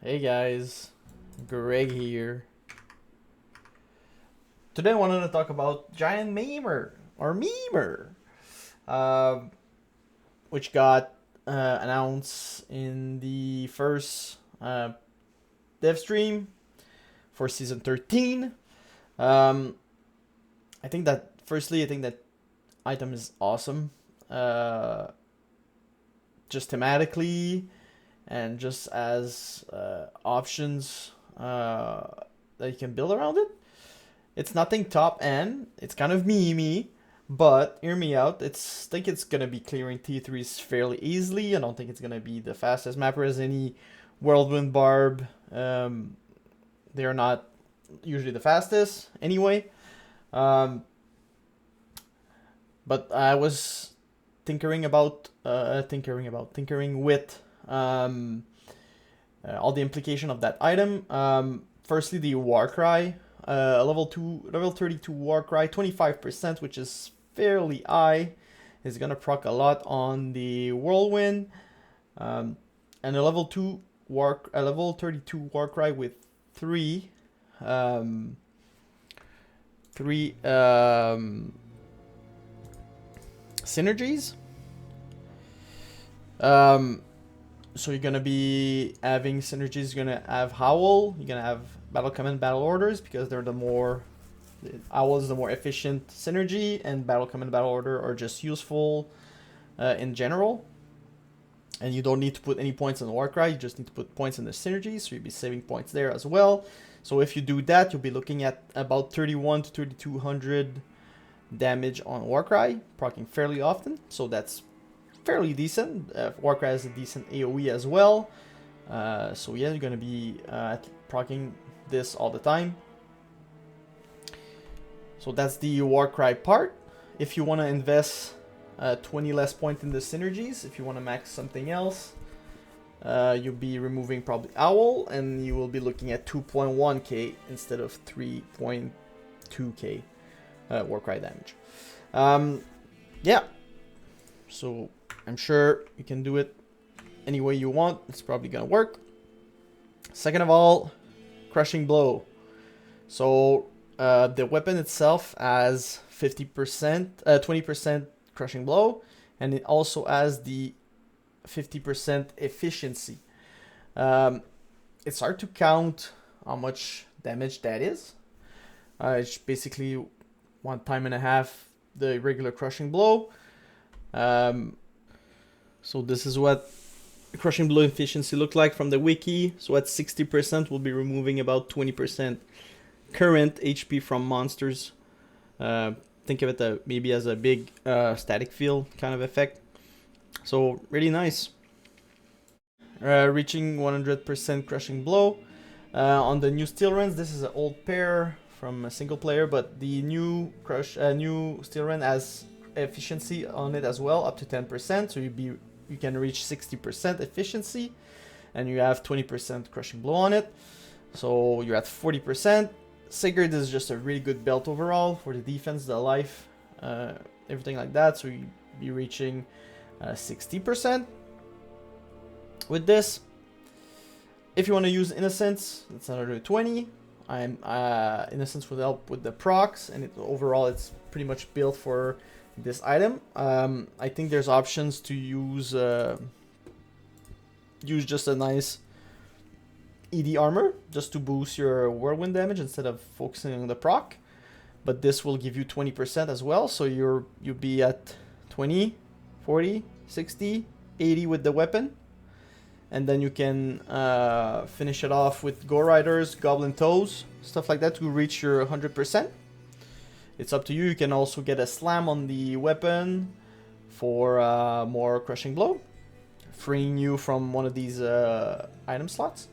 Hey guys, Greg here. Today I wanted to talk about Giant Maimer, or Mamer, uh, which got announced in the first dev stream for season 13. Um, I think that item is awesome. Just thematically and just as options that you can build around it. It's nothing top end. It's kind of memey, but hear me out. Think it's gonna be clearing T3s fairly easily. I don't think it's gonna be the fastest mapper as any Whirlwind Barb. They are not usually the fastest anyway. Um, but I was tinkering with all the implication of that item. Firstly, the Warcry, level 32 Warcry, 25%, which is fairly high, is gonna proc a lot on the Whirlwind, and a level 32 Warcry with three, um, three synergies. So you're gonna be having synergies. You're gonna have Howl. You're gonna have Battle Command, Battle Orders because they're Owl is the more efficient synergy, and Battle Command, Battle Order are just useful in general. And you don't need to put any points on Warcry. You just need to put points in the synergy, so you'll be saving points there as well. So if you do that, you'll be looking at about 31 to 3200 damage on Warcry, proccing fairly often. So that's fairly decent. Warcry has a decent AoE as well. So yeah, you're gonna be proccing this all the time. So that's the Warcry part. If you want to invest 20 less points in the synergies, if you want to max something else, you'll be removing probably Owl, and you will be looking at 2.1k instead of 3.2k Warcry damage. Yeah, so I'm sure you can do it any way you want. It's probably gonna work. Second of all, Crushing Blow. So the weapon itself has 50%, 20% Crushing Blow, and it also has the 50% efficiency. It's hard to count how much damage that is. It's basically 1.5 times the regular Crushing Blow. So this is what Crushing Blow efficiency look like from the wiki. So at 60%, we'll be removing about 20% current HP from monsters. Think of it maybe as a big static field kind of effect. So really nice. Reaching 100% Crushing Blow. On the new Steel Rens, this is an old pair from a single player, but the new new Steel Ren has efficiency on it as well, up to 10%. So you can reach 60% efficiency, and you have 20% Crushing Blow on it. So you're at 40%. Sigurd is just a really good belt overall for the defense, the life, everything like that. So you'd be reaching 60% with this. If you want to use Innocence, it's another 20. Innocence will help with the procs, and overall it's pretty much built for this item. I think there's options to use just a nice ED armor just to boost your whirlwind damage instead of focusing on the proc, but this will give you 20% as well, so you'll be at 20, 40, 60, 80 with the weapon, and then you can finish it off with Go Riders, Goblin Toes, stuff like that to reach your 100%. It's up to you. You can also get a slam on the weapon for more Crushing Blow, freeing you from one of these item slots.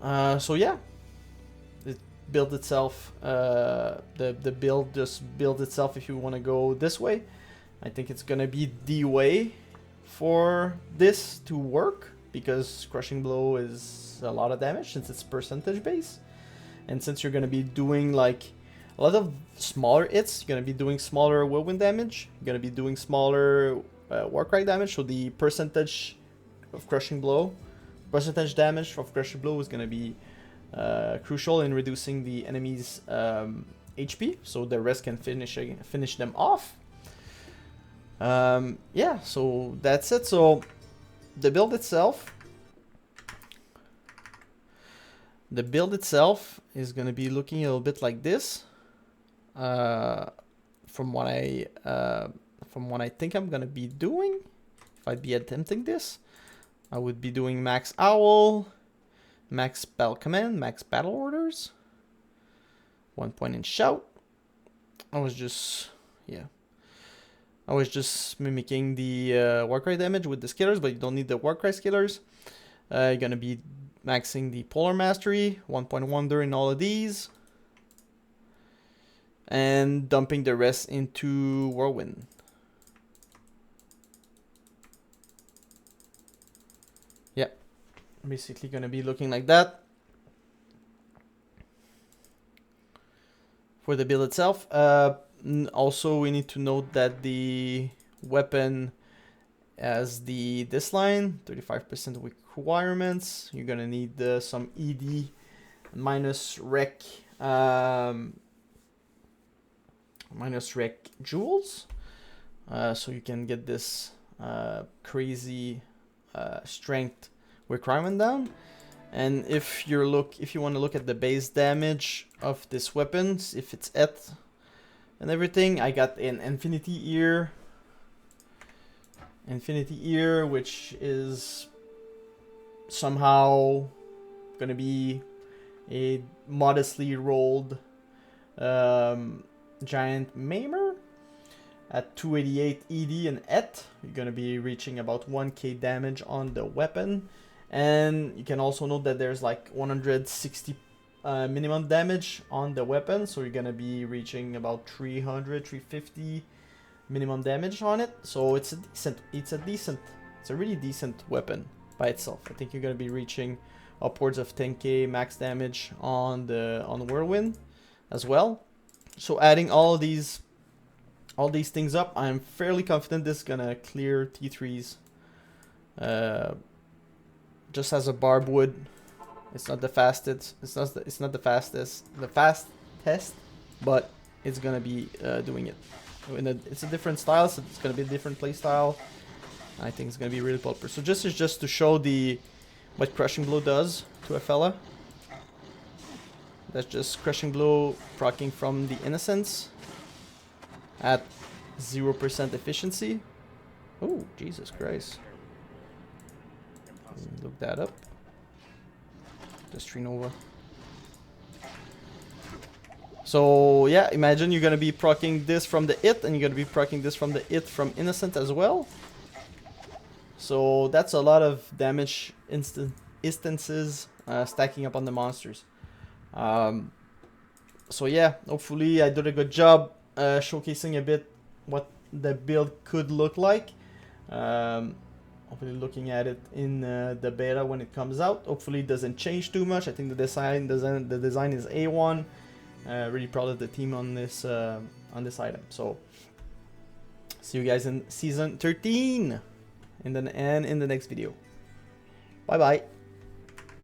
So yeah, it built itself. The build just built itself if you want to go this way. I think it's gonna be the way for this to work because Crushing Blow is a lot of damage since it's percentage based. And since you're going to be doing like a lot of smaller hits, you're going to be doing smaller whirlwind damage, you're going to be doing smaller Warcry damage, so the percentage of Crushing Blow percentage damage of Crushing Blow is going to be crucial in reducing the enemy's HP, so the rest can finish them off. Yeah, so that's it. So the build itself is going to be looking a little bit like this. From what I think I'm going to be doing, if I'd be attempting this, I would be doing max owl, max battle command, max battle orders, 1 point in shout. I was just mimicking the Warcry damage with the skillers, but you don't need the Warcry skillers. You're gonna be maxing the Polar Mastery, 1 point wonder in all of these, and dumping the rest into Whirlwind. Yeah, basically gonna be looking like that for the build itself. Also, we need to note that the weapon has this line, 35% requirements. You're gonna need some ED minus rec jewels, so you can get this crazy strength requirement down. And if you want to look at the base damage of this weapon, if it's at and everything, I got an Infinity Ear, which is somehow gonna be a modestly rolled Giant Maimer at 288 ED and ET. You're gonna be reaching about 1k damage on the weapon, and you can also note that there's like 160 minimum damage on the weapon, so you're gonna be reaching about 350 minimum damage on it. So it's a really decent weapon by itself. I think you're gonna be reaching upwards of 10k max damage on the Whirlwind as well. So adding all these things up, I'm fairly confident this is gonna clear T3s. Just as a barb would. It's not the fastest. It's not the fastest, but it's gonna be doing it. It's a different style, so it's gonna be a different play style. I think it's gonna be really popular. So this is just to show what Crushing Blow does to a fella. That's just Crushing Blow proccing from the Innocence at 0% efficiency. Oh, Jesus Christ. Look that up. Just Trinova. So yeah, imagine you're gonna be proccing this from the IT, and you're gonna be proccing this from the IT from Innocent as well. So that's a lot of damage instances stacking up on the monsters. So yeah, hopefully I did a good job showcasing a bit what the build could look like. Hopefully looking at it in the beta when it comes out. Hopefully it doesn't change too much. I think the design is A1. Really proud of the team on this item. So see you guys in season 13 in the next video. Bye bye.